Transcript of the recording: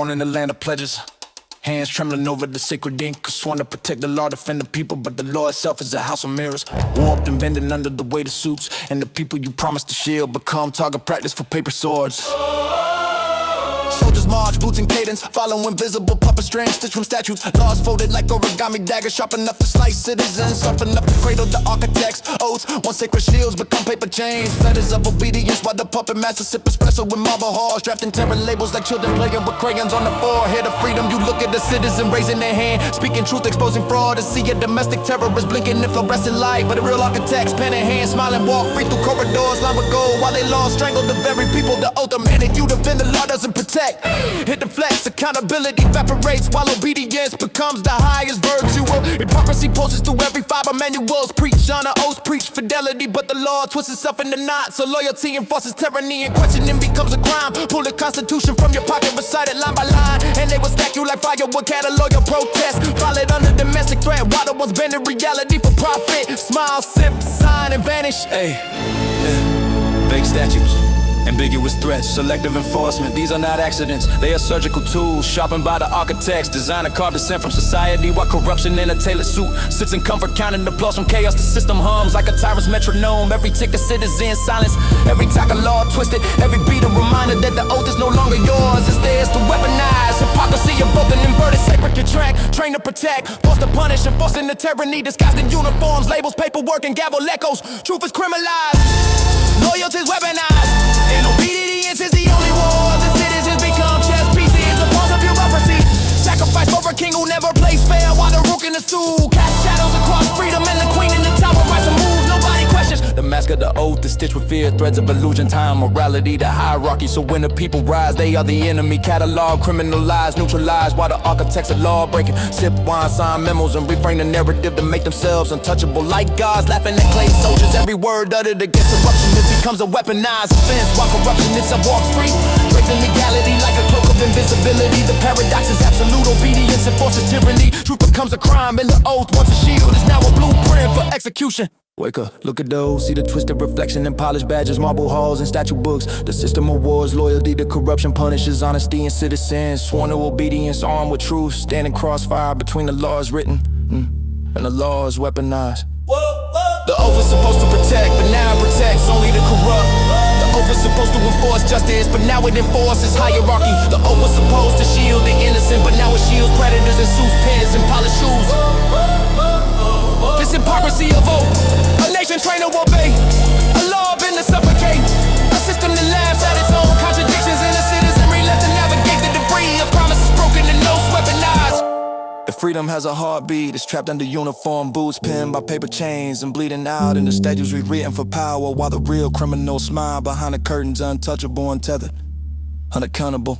Born in the land of pledges, hands trembling over the sacred ink. Sworn to protect the law, defend the people, but the law itself is a house of mirrors, warped and bending under the weight of suits. And the people you promised to shield become target practice for paper swords. Soldiers march, boots and cadence, follow invisible puppet strings, stitched from statues. Laws folded like origami daggers, sharp enough to slice citizens, soft enough to cradle the architects. Oaths, once sacred shields become paper chains, fetters of obedience, while the puppet masters sip espresso with marble halls, drafting terror labels like children playing with crayons on the forehead of freedom. You look at the citizen raising their hand, speaking truth, exposing fraud, and see a domestic terrorist blinking in fluorescent light. But the real architects, pen in hand, smiling, walk free through corridors lined with gold, while they laws strangle the very people the oath demanded you defend. The law doesn't protect. Hit the flex, accountability evaporates while obedience becomes the highest virtue. Hypocrisy pulses through every fiber. Manuals preach honor, oaths preach fidelity, but the law twists itself into knots. So loyalty enforces tyranny, and questioning becomes a crime. Pull the Constitution from your pocket, recite it line by line, and they will stack you like firewood. Catalog your protest, file it under domestic threat, while the ones bending reality for profit. Smile, sip, sign, and vanish. Hey, fake statutes, ambiguous threats, selective enforcement. These are not accidents, they are surgical tools sharpened by the architects. Designed to carve dissent from society, while corruption in a tailored suit sits in comfort, counting applause from chaos. The system hums like a tyrant's metronome. Every tick the citizen silence, every tack a law twisted, every beat a reminder that the oath is no longer yours, it's theirs to weaponize. Hypocrisy of both an inverted sacred contract, trained to protect, forced to punish, enforcing the tyranny disguised in uniforms, labels, paperwork, and gavel echoes. Truth is criminalized, loyalty is weaponized, and obedience is the only war. The citizens become chess pieces, the pawns of bureaucracy. Sacrifice for a king who never plays fair, while the rook in the stool cast shadows across freedom, and the queen in the tower writes a move nobody questions. The mask of the oath is stitched with fear, threads of illusion, time, morality, the hierarchy. So when the people rise, they are the enemy. Catalog, criminalized, neutralized, while the architects are law breaking. Sip wine, sign memos, and reframe the narrative to make themselves untouchable. Like gods laughing at clay soldiers, every word uttered against corruption, it becomes a weaponized offense, while corruption itself walks free, breaking legality like a cloak of invisibility. The paradox is absolute obedience enforces tyranny. Truth becomes a crime, and the oath, once a shield, is now a blueprint for execution. Wake up, look at those, see the twisted reflection in polished badges, marble halls, and statue books. The system awards loyalty to corruption, punishes honesty and citizens. Sworn to obedience, armed with truth, standing crossfire between the laws written and the laws weaponized. The oath is supposed to protect, but now it protects only the corrupt. The oath is supposed to enforce justice, but now it enforces hierarchy. The oath was supposed to shield the innocent, but now it shields predators in suits, pants, and polished shoes. This hypocrisy of oath, a nation trained to obey, a law bent to suffocate, a system that laughs at its own contradictions, and a citizenry left to navigate the debris of promises broken and oaths weaponized. The freedom has a heartbeat, it's trapped under uniform boots, pinned by paper chains and bleeding out in the statues rewritten for power, while the real criminals smile behind the curtains, untouchable, untethered, unaccountable.